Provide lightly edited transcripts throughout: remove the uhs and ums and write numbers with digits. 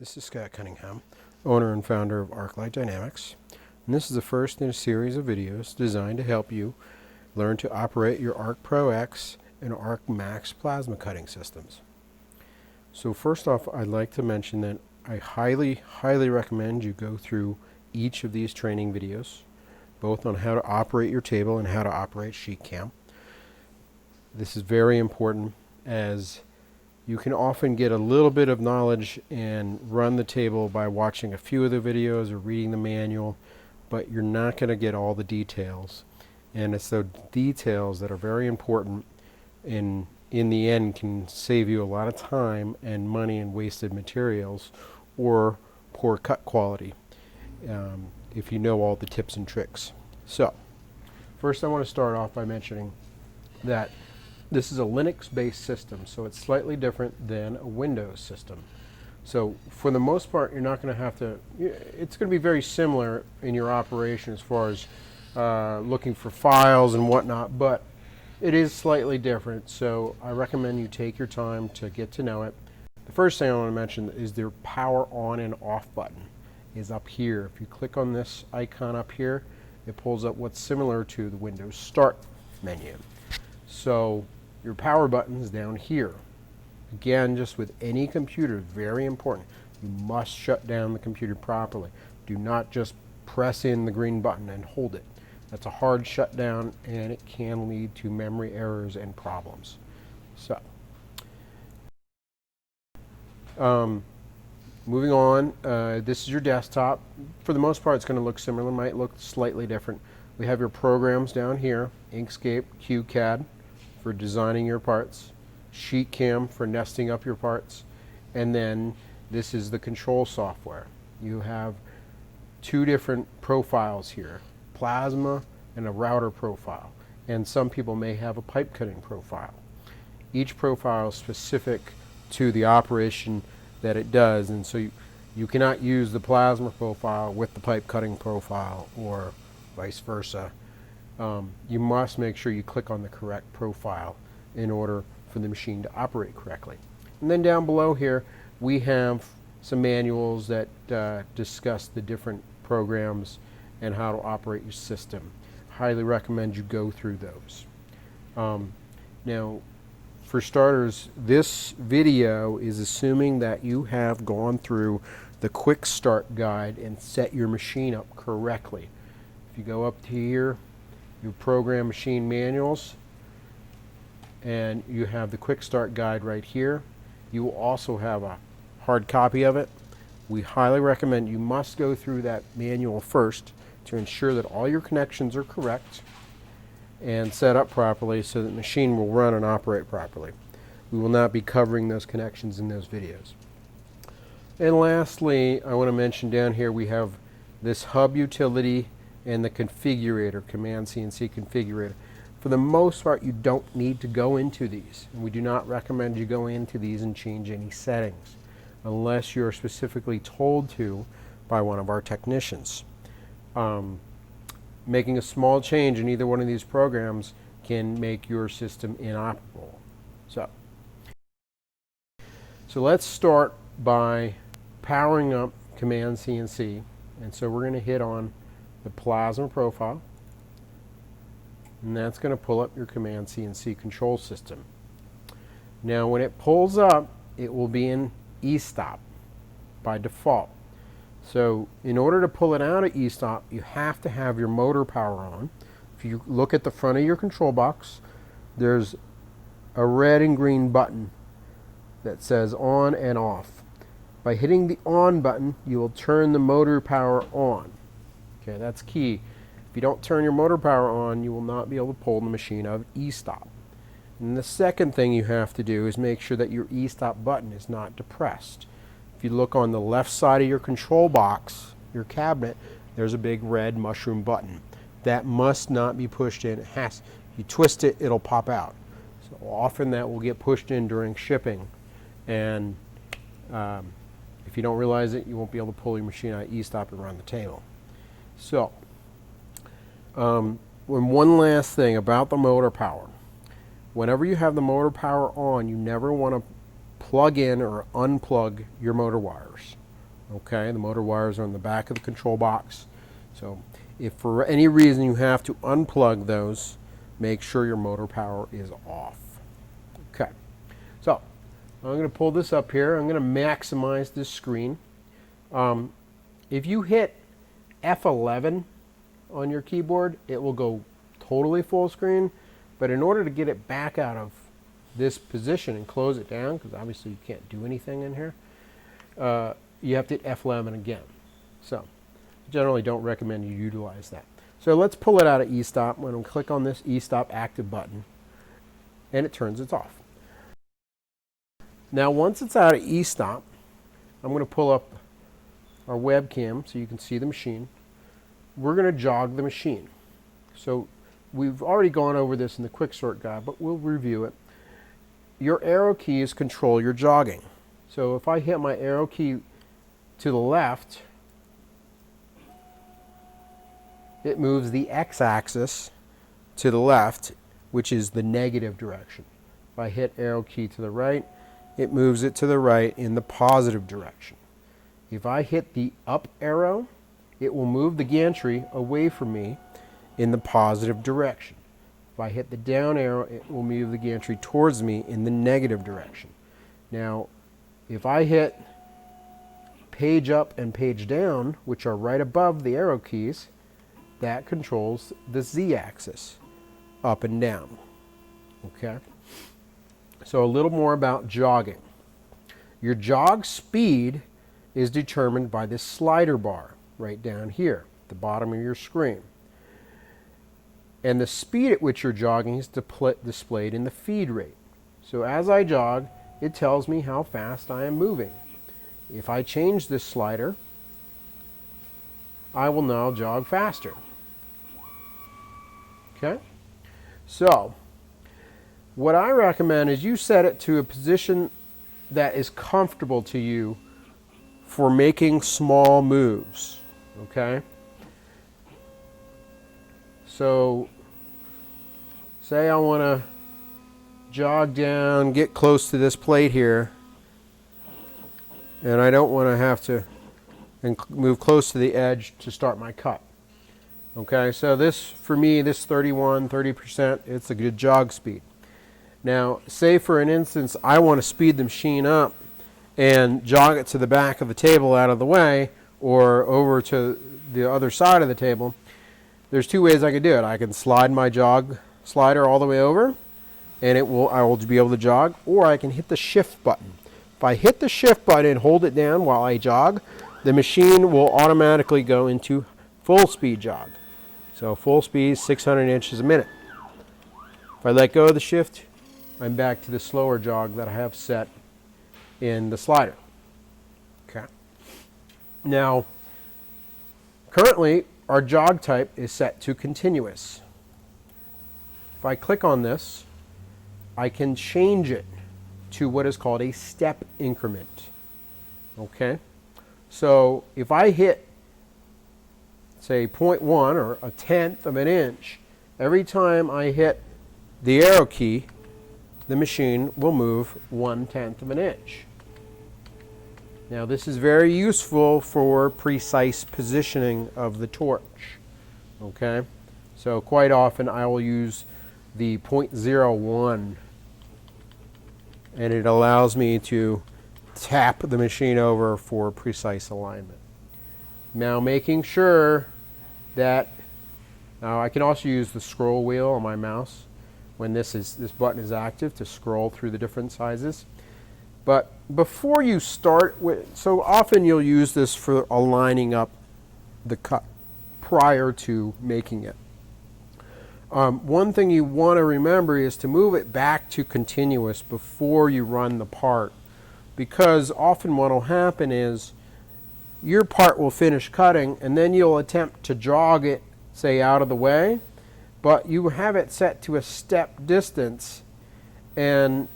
This is Scott Cunningham, owner and founder of ArcLight Dynamics, and this is the first in a series of videos designed to help you learn to operate your Arc Pro X and Arc Max plasma cutting systems. So first off, I'd like to mention that I highly recommend you go through each of these training videos, both on how to operate your table and how to operate sheet cam. This is very important, as you can often get a little bit of knowledge and run the table by watching a few of the videos or reading the manual, but you're not going to get all the details. And it's the details that are very important and in the end can save you a lot of time and money and wasted materials or poor cut quality if you know all the tips and tricks. So first I want to start off by mentioning that this is a Linux-based system, so it's slightly different than a Windows system. So for the most part, you're not going to have to, it's going to be very similar in your operation as far as looking for files and whatnot, but it is slightly different, so I recommend you take your time to get to know it. The first thing I want to mention is their power on and off button is up here. If you click on this icon up here, it pulls up what's similar to the Windows Start menu. So your power button is down here. Again, just with any computer, very important, you must shut down the computer properly. Do not just press in the green button and hold it. That's a hard shutdown, and it can lead to memory errors and problems. So, moving on, this is your desktop. For the most part, it's going to look similar. It might look slightly different. We have your programs down here: Inkscape, QCAD for designing your parts, Sheet Cam for nesting up your parts, and then this is the control software. You have two different profiles here: plasma and a router profile, and some people may have a pipe cutting profile. Each profile is specific to the operation that it does, and so you cannot use the plasma profile with the pipe cutting profile or vice versa. You must make sure you click on the correct profile in order for the machine to operate correctly. And then down below here we have some manuals that discuss the different programs and how to operate your system. Highly recommend you go through those. Now, for starters, this video is assuming that you have gone through the quick start guide and set your machine up correctly. If you go up to here, you program machine manuals, and you have the quick start guide right here. You will also have a hard copy of it. We highly recommend you must go through that manual first to ensure that all your connections are correct and set up properly so that the machine will run and operate properly. We will not be covering those connections in those videos. And lastly, I want to mention down here we have this hub utility and the configurator, Command CNC configurator. For the most part, you don't need to go into these, and we do not recommend you go into these and change any settings unless you're specifically told to by one of our technicians. Making a small change in either one of these programs can make your system inoperable. So let's start by powering up Command CNC, and so we're going to hit on the plasma profile, and that's going to pull up your Command CNC control system. Now when it pulls up, it will be in e-stop by default. So in order to pull it out of e-stop, you have to have your motor power on. If you look at the front of your control box, there's a red and green button that says on and off. By hitting the on button, you will turn the motor power on. Okay, that's key. If you don't turn your motor power on, you will not be able to pull the machine out of e-stop. And the second thing you have to do is make sure that your e-stop button is not depressed. If you look on the left side of your control box, your cabinet, there's a big red mushroom button. That must not be pushed in. It has, if you twist it, it'll pop out. So often that will get pushed in during shipping, and if you don't realize it, you won't be able to pull your machine out of e-stop and run the table. So, one last thing about the motor power. Whenever you have the motor power on, you never want to plug in or unplug your motor wires. Okay, the motor wires are on the back of the control box. So if for any reason you have to unplug those, make sure your motor power is off. Okay, so I'm going to pull this up here. I'm going to maximize this screen. If you hit F11 on your keyboard, it will go totally full screen. But in order to get it back out of this position and close it down, because obviously you can't do anything in here, you have to hit F11 again. So generally don't recommend you utilize that. So let's pull it out of e-stop. I'm going to click on this e-stop active button, and it turns it off. Now once it's out of e-stop, I'm going to pull up our webcam so you can see the machine. We're going to jog the machine. So we've already gone over this in the quick sort guide, but we'll review it. Your arrow keys control your jogging. So if I hit my arrow key to the left, it moves the x-axis to the left, which is the negative direction. If I hit arrow key to the right, it moves it to the right in the positive direction. If I hit the up arrow, it will move the gantry away from me in the positive direction. If I hit the down arrow, it will move the gantry towards me in the negative direction. Now, if I hit page up and page down, which are right above the arrow keys, that controls the z-axis, up and down. Okay? So a little more about jogging. Your jog speed is determined by this slider bar right down here at the bottom of your screen. And the speed at which you're jogging is displayed in the feed rate. So as I jog, it tells me how fast I am moving. If I change this slider, I will now jog faster. Okay? So, what I recommend is you set it to a position that is comfortable to you for making small moves. Okay? So, say I want to jog down, get close to this plate here, and I don't want to have to move close to the edge to start my cut. Okay, so this, for me, this 30%, it's a good jog speed. Now, say for an instance, I want to speed the machine up and jog it to the back of the table out of the way, or over to the other side of the table. There's two ways I could do it. I can slide my jog slider all the way over, and I will be able to jog, or I can hit the shift button. If I hit the shift button and hold it down while I jog, the machine will automatically go into full speed jog. So full speed, 600 inches a minute. If I let go of the shift, I'm back to the slower jog that I have set in the slider. Okay. Now, currently, our jog type is set to continuous. If I click on this, I can change it to what is called a step increment. Okay? So if I hit, say, 0.1 or 1/10 of an inch, every time I hit the arrow key, the machine will move 1/10 of an inch. Now this is very useful for precise positioning of the torch. Okay? So quite often I will use the 0.01, and it allows me to tap the machine over for precise alignment. Now making sure that, now I can also use the scroll wheel on my mouse when this button is active to scroll through the different sizes. But before you start with, so often you'll use this for aligning up the cut prior to making it. One thing you want to remember is to move it back to continuous before you run the part, because often what will happen is your part will finish cutting and then you'll attempt to jog it, say, out of the way, but you have it set to a step distance, and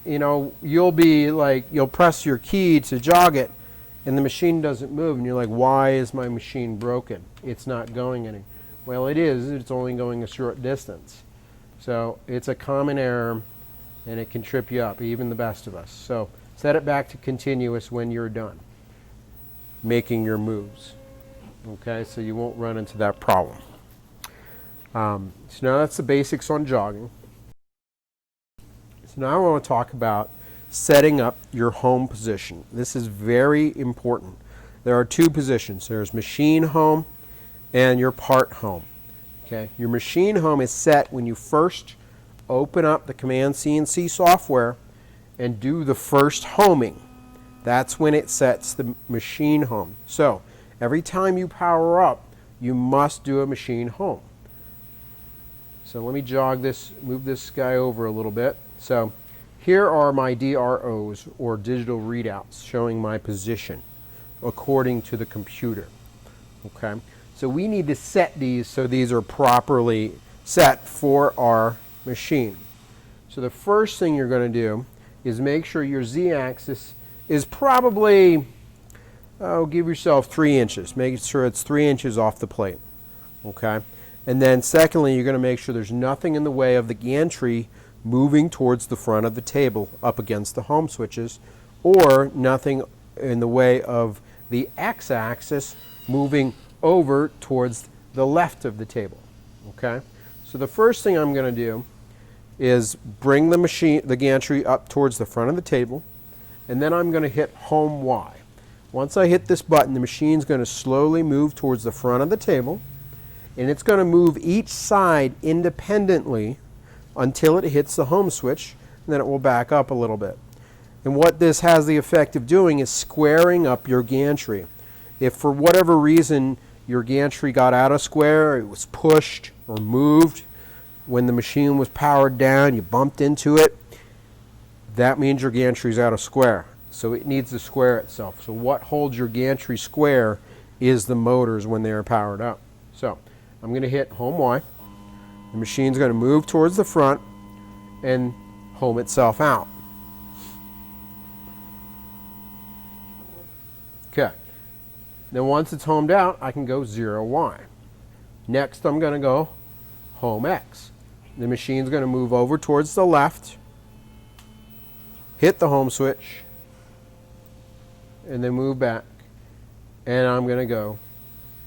you'll press your key to jog it and the machine doesn't move, and you're like, why is my machine broken? It's not going any. Well, it is. It's only going a short distance. So it's a common error, and it can trip you up, even the best of us. So set it back to continuous when you're done. making your moves. Okay, so you won't run into that problem. So now that's the basics on jogging. So now I want to talk about setting up your home position. This is very important. There are two positions. There's machine home and your part home. Okay, your machine home is set when you first open up the Command CNC software and do the first homing. That's when it sets the machine home. So every time you power up, you must do a machine home. So let me jog this, move this guy over a little bit. So here are my DROs, or digital readouts, showing my position according to the computer. Okay, so we need to set these so these are properly set for our machine. So the first thing you're going to do is make sure your Z-axis is probably, give yourself 3 inches. Make sure it's 3 inches off the plate. Okay, and then secondly, you're going to make sure there's nothing in the way of the gantry moving towards the front of the table up against the home switches, or nothing in the way of the X-axis moving over towards the left of the table. Okay, so the first thing I'm going to do is bring the gantry up towards the front of the table, and then I'm going to hit Home Y. Once I hit this button, the machine's going to slowly move towards the front of the table, and it's going to move each side independently until it hits the home switch, and then it will back up a little bit. And what this has the effect of doing is squaring up your gantry. If for whatever reason your gantry got out of square, it was pushed or moved when the machine was powered down, you bumped into it, that means your gantry's out of square. So it needs to square itself. So what holds your gantry square is the motors when they are powered up. So I'm going to hit Home Y. The machine's going to move towards the front and home itself out. Okay. Then once it's homed out, I can go 0Y. Next, I'm going to go Home X. The machine's going to move over towards the left, hit the home switch, and then move back. And I'm going to go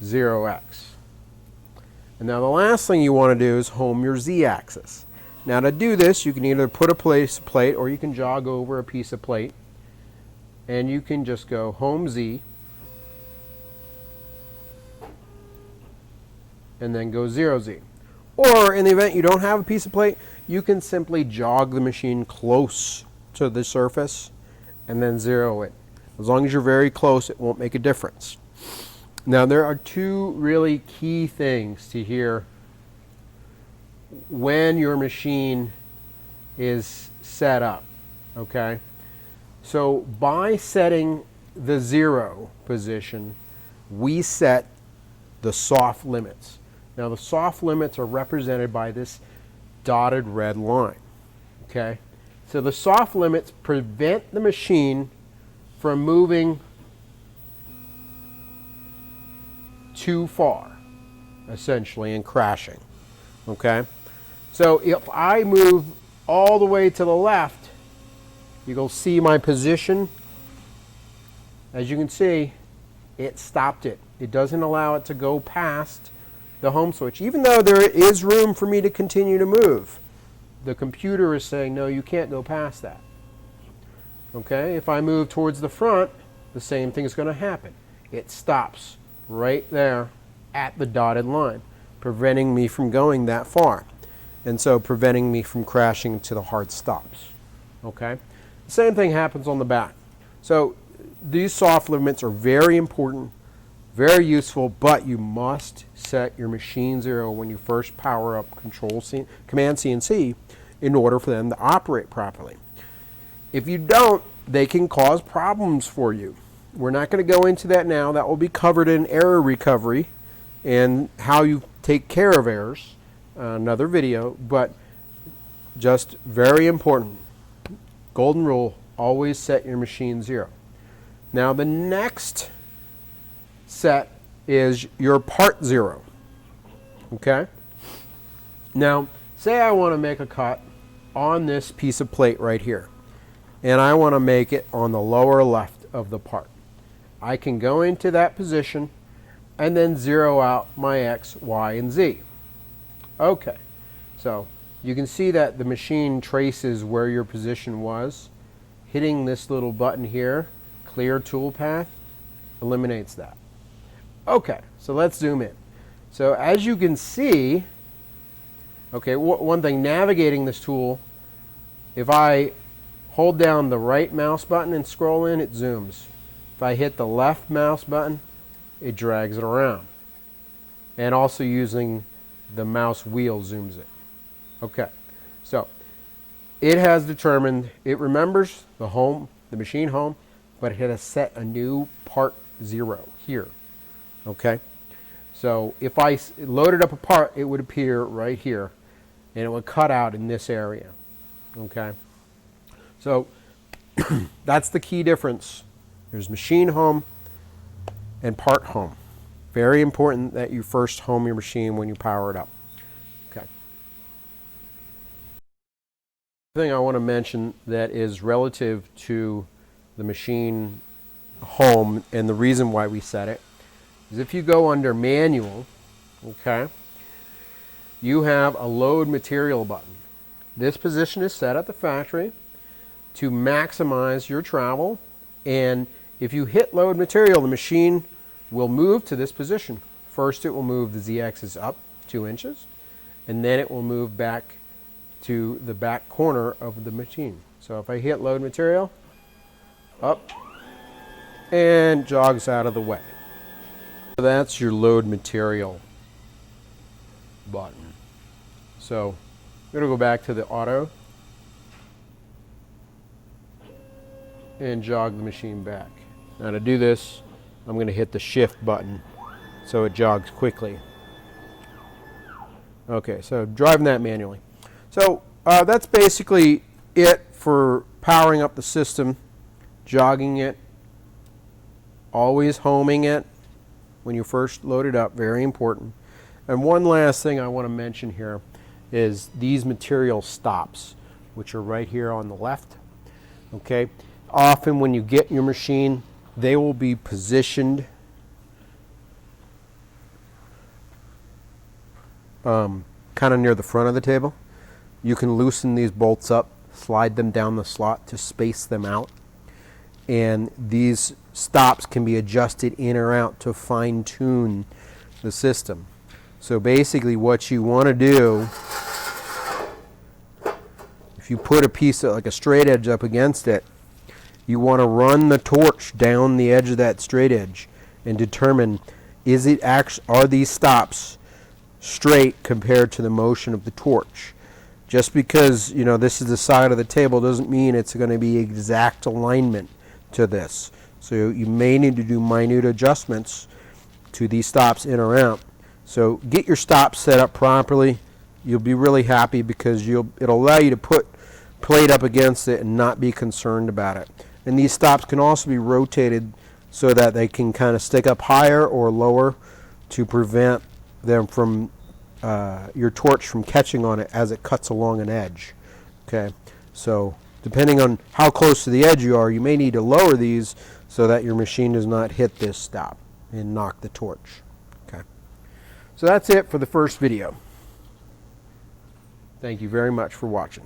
0X. And now the last thing you want to do is home your Z-axis. Now to do this, you can either put a plate or you can jog over a piece of plate. And you can just go Home Z and then go 0Z. Or in the event you don't have a piece of plate, you can simply jog the machine close to the surface and then 0 it. As long as you're very close, it won't make a difference. Now there are two really key things to hear when your machine is set up, okay? So by setting the 0 position, we set the soft limits. Now the soft limits are represented by this dotted red line, okay? So the soft limits prevent the machine from moving too far, essentially, and crashing, okay? So if I move all the way to the left, you'll see my position. As you can see, it stopped it. It doesn't allow it to go past the home switch. Even though there is room for me to continue to move, the computer is saying, no, you can't go past that. Okay, if I move towards the front, the same thing is going to happen. It stops right there at the dotted line, preventing me from going that far, and so preventing me from crashing to the hard stops. Okay, the same thing happens on the back. So these soft limits are very important, very useful, but you must set your machine 0 when you first power up Command CNC in order for them to operate properly. If you don't, they can cause problems for you. We're not going to go into that now. That will be covered in error recovery and how you take care of errors, another video, but just very important. Golden rule, always set your machine 0. Now the next set is your part 0. Okay? Now, say I want to make a cut on this piece of plate right here, and I want to make it on the lower left of the part. I can go into that position and then zero out my X, Y, and Z. Okay, so you can see that the machine traces where your position was. Hitting this little button here, clear toolpath, eliminates that. Okay, so let's zoom in. So as you can see, okay, one thing, navigating this tool, if I hold down the right mouse button and scroll in, it zooms. If I hit the left mouse button, it drags it around. And also using the mouse wheel zooms it. Okay, so it has determined, it remembers the home, the machine home, but it has set a new part 0 here. Okay, so if I loaded up a part, it would appear right here, and it would cut out in this area. Okay, so that's the key difference. There's machine home and part home. Very important that you first home your machine when you power it up. Okay. Thing I want to mention that is relative to the machine home, and the reason why we set it is if you go under manual, okay, you have a load material button. This position is set at the factory to maximize your travel, and if you hit load material, the machine will move to this position. First it will move the Z-axis up 2 inches, and then it will move back to the back corner of the machine. So if I hit load material, up, and jogs out of the way. So that's your load material button. So I'm going to go back to the auto and jog the machine back. Now to do this, I'm going to hit the shift button so it jogs quickly. Okay, so driving that manually. So that's basically it for powering up the system, jogging it, always homing it when you first load it up, very important. And one last thing I want to mention here is these material stops, which are right here on the left. Okay, often when you get your machine, they will be positioned kind of near the front of the table. You can loosen these bolts up, slide them down the slot to space them out, and these stops can be adjusted in or out to fine-tune the system. So basically what you want to do, if you put a piece of like a straight edge up against it, you want to run the torch down the edge of that straight edge and determine, is it are these stops straight compared to the motion of the torch. Just because, you know, this is the side of the table doesn't mean it's going to be exact alignment to this. So you may need to do minute adjustments to these stops in or out. So get your stops set up properly. You'll be really happy because it'll allow you to put plate up against it and not be concerned about it. And these stops can also be rotated so that they can kind of stick up higher or lower to prevent them from your torch from catching on it as it cuts along an edge. Okay, so depending on how close to the edge you are, you may need to lower these so that your machine does not hit this stop and knock the torch. Okay, so that's it for the first video. Thank you very much for watching.